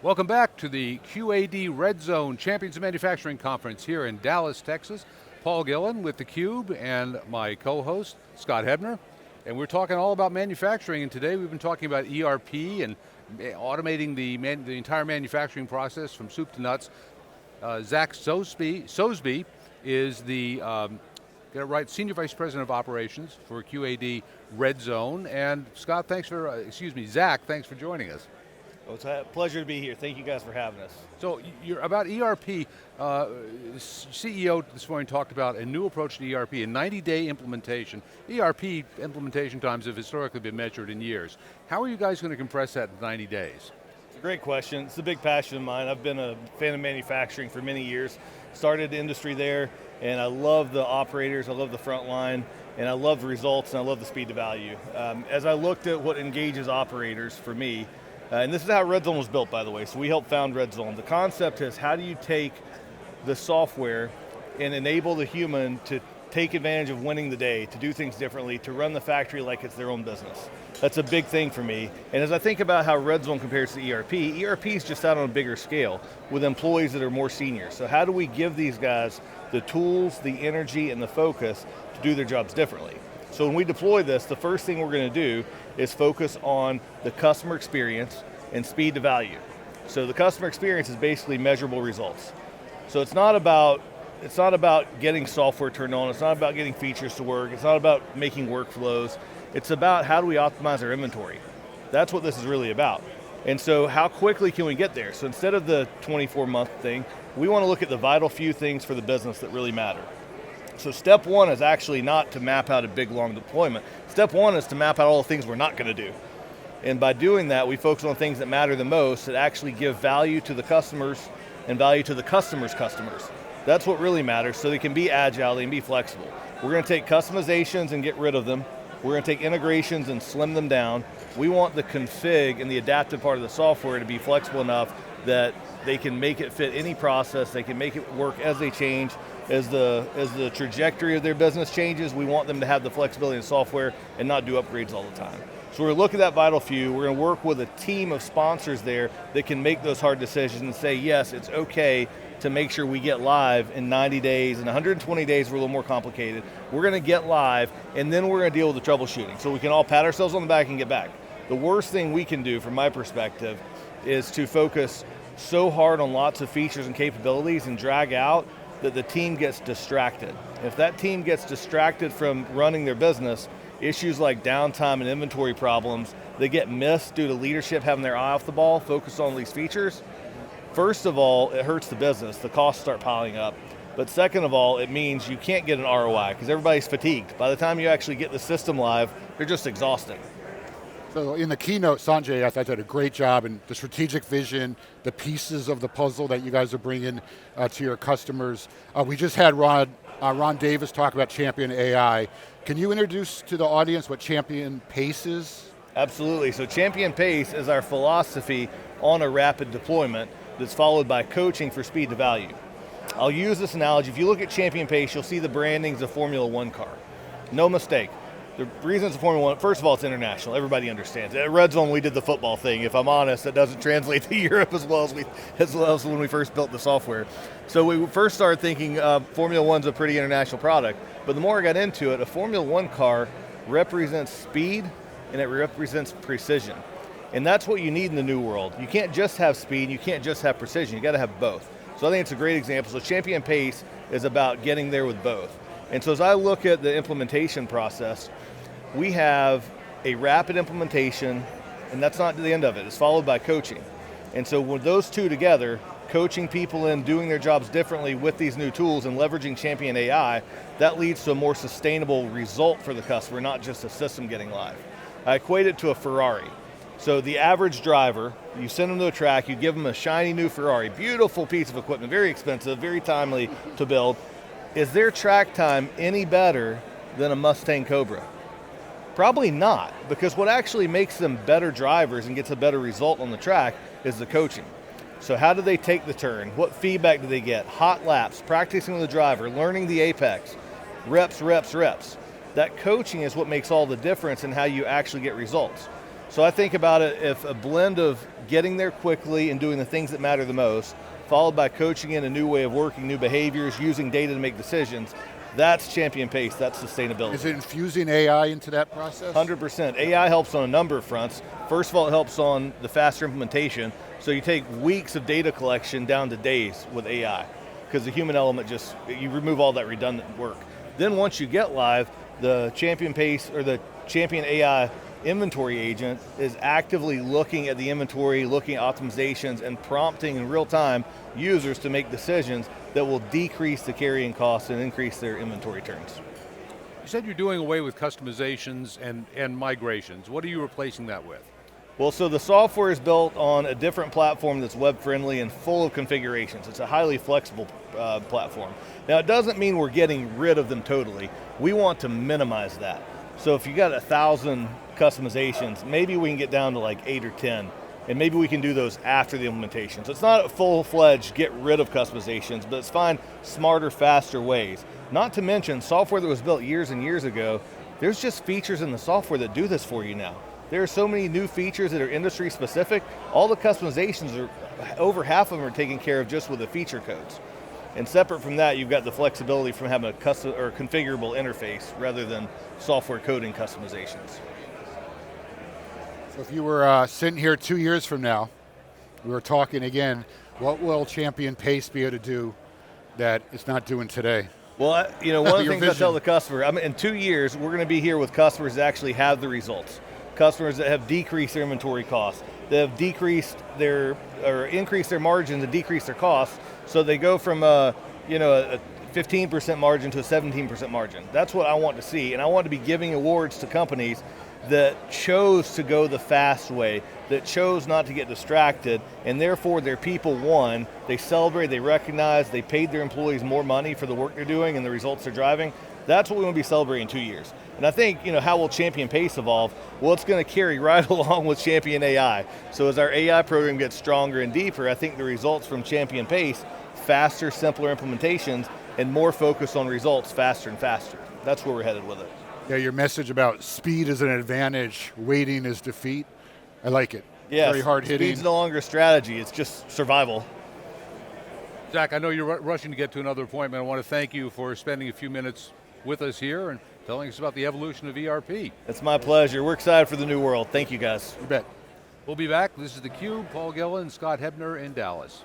Welcome back to the QAD Redzone Champions of Manufacturing Conference here in Dallas, Texas. Paul Gillin with theCUBE and my co-host, Scott Hebner. And we're talking all about manufacturing, and today we've been talking about ERP and automating the entire manufacturing process from soup to nuts. Zack Sosebee is the get it right, Senior Vice President of Operations for QAD Redzone. And Scott, Zack, thanks for joining us. Well, it's a pleasure to be here. Thank you guys for having us. So you're about ERP, CEO this morning talked about a new approach to ERP, a 90-day implementation. ERP implementation times have historically been measured in years. How are you guys going to compress that in 90 days? It's a great question. It's a big passion of mine. I've been a fan of manufacturing for many years. Started the industry there, and I love the operators, I love the front line, and I love the results, and I love the speed to value. As I looked at what engages operators for me, and this is how Redzone was built, by the way, so we helped found Redzone. The concept is, how do you take the software and enable the human to take advantage of winning the day, to do things differently, to run the factory like it's their own business. That's a big thing for me. And as I think about how Redzone compares to ERP is just out on a bigger scale with employees that are more senior. So how do we give these guys the tools, the energy, and the focus to do their jobs differently? So when we deploy this, the first thing we're going to do is focus on the customer experience and speed to value. So the customer experience is basically measurable results. So it's not about getting software turned on, it's not about getting features to work, it's not about making workflows, it's about how do we optimize our inventory. That's what this is really about. And so how quickly can we get there? So instead of the 24-month thing, we want to look at the vital few things for the business that really matter. So step one is actually not to map out a big, long deployment. Step one is to map out all the things we're not going to do. And by doing that, we focus on things that matter the most, that actually give value to the customers and value to the customer's customers. That's what really matters, so they can be agile, they can be flexible. We're going to take customizations and get rid of them. We're going to take integrations and slim them down. We want the config and the adaptive part of the software to be flexible enough that they can make it fit any process, they can make it work as they change. As the trajectory of their business changes, we want them to have the flexibility in software and not do upgrades all the time. So we're going to look at that vital few, we're going to work with a team of sponsors there that can make those hard decisions and say, yes, it's okay to make sure we get live in 90 days, and 120 days we're a little more complicated. We're going to get live, and then we're going to deal with the troubleshooting, so we can all pat ourselves on the back and get back. The worst thing we can do, from my perspective, is to focus so hard on lots of features and capabilities and drag out that the team gets distracted. If that team gets distracted from running their business, issues like downtime and inventory problems, they get missed due to leadership having their eye off the ball, focused on these features. First of all, it hurts the business, the costs start piling up. But second of all, it means you can't get an ROI because everybody's fatigued. By the time you actually get the system live, they're just exhausted. So in the keynote, Sanjay, I thought did a great job in the strategic vision, the pieces of the puzzle that you guys are bringing to your customers. We just had Ron Davis talk about Champion AI. Can you introduce to the audience what Champion Pace is? Absolutely, so Champion Pace is our philosophy on a rapid deployment that's followed by coaching for speed to value. I'll use this analogy. If you look at Champion Pace, you'll see the branding's a Formula One car. No mistake. The reason it's a Formula One, first of all, it's international. Everybody understands. At Redzone, we did the football thing. If I'm honest, that doesn't translate to Europe as well as when we first built the software. So we first started thinking Formula One's a pretty international product. But the more I got into it, a Formula One car represents speed and it represents precision. And that's what you need in the new world. You can't just have speed, you can't just have precision, you got to have both. So I think it's a great example. So Champion Pace is about getting there with both. And so as I look at the implementation process, we have a rapid implementation, and that's not the end of it. It's followed by coaching. And so with those two together, coaching people in doing their jobs differently with these new tools and leveraging Champion AI, that leads to a more sustainable result for the customer, not just a system getting live. I equate it to a Ferrari. So the average driver, you send them to a track, you give them a shiny new Ferrari, beautiful piece of equipment, very expensive, very timely to build. Is their track time any better than a Mustang Cobra? Probably not, because what actually makes them better drivers and gets a better result on the track is the coaching. So how do they take the turn? What feedback do they get? Hot laps, practicing with the driver, learning the apex, reps, reps, reps. That coaching is what makes all the difference in how you actually get results. So I think about it if a blend of getting there quickly and doing the things that matter the most, followed by coaching in a new way of working, new behaviors, using data to make decisions, that's champion pace, that's sustainability. Is it infusing AI into that process? 100%. AI helps on a number of fronts. First of all, it helps on the faster implementation. So you take weeks of data collection down to days with AI, because the human element just, you remove all that redundant work. Then once you get live, the champion pace or the champion AI inventory agent is actively looking at the inventory, looking at optimizations, and prompting in real time users to make decisions that will decrease the carrying costs and increase their inventory turns. You said you're doing away with customizations and migrations. What are you replacing that with? Well, so the software is built on a different platform that's web-friendly and full of configurations. It's a highly flexible platform. Now, it doesn't mean we're getting rid of them totally. We want to minimize that. So if you got 1,000 customizations, maybe we can get down to like 8 or 10, and maybe we can do those after the implementation. So it's not a full-fledged get rid of customizations, but it's find smarter, faster ways. Not to mention software that was built years and years ago, there's just features in the software that do this for you now. There are so many new features that are industry specific. All the customizations, are over half of them are taken care of just with the feature codes. And separate from that, you've got the flexibility from having a custom or configurable interface rather than software coding customizations. So if you were sitting here 2 years from now, we were talking again, what will Champion Pace be able to do that it's not doing today? Well, one of the things I vision. tell the customer, in 2 years, we're going to be here with customers that actually have the results. Customers that have decreased their inventory costs, that have decreased their, or increased their margins and decreased their costs, so they go from a 15% margin to a 17% margin. That's what I want to see, and I want to be giving awards to companies that chose to go the fast way, that chose not to get distracted, and therefore their people won. They celebrate, they recognize, they paid their employees more money for the work they're doing and the results they're driving. That's what we want to be celebrating in 2 years. And I think, how will Champion Pace evolve? Well, it's going to carry right along with Champion AI. So as our AI program gets stronger and deeper, I think the results from Champion Pace, faster, simpler implementations, and more focus on results faster and faster. That's where we're headed with it. Yeah, your message about speed is an advantage, waiting is defeat. I like it. Yes, very hard hitting. Speed's no longer a strategy, it's just survival. Zach, I know you're rushing to get to another appointment. I want to thank you for spending a few minutes with us here and telling us about the evolution of ERP. It's my pleasure. We're excited for the new world. Thank you, guys. You bet. We'll be back. This is theCUBE, Paul Gillin, Scott Hebner in Dallas.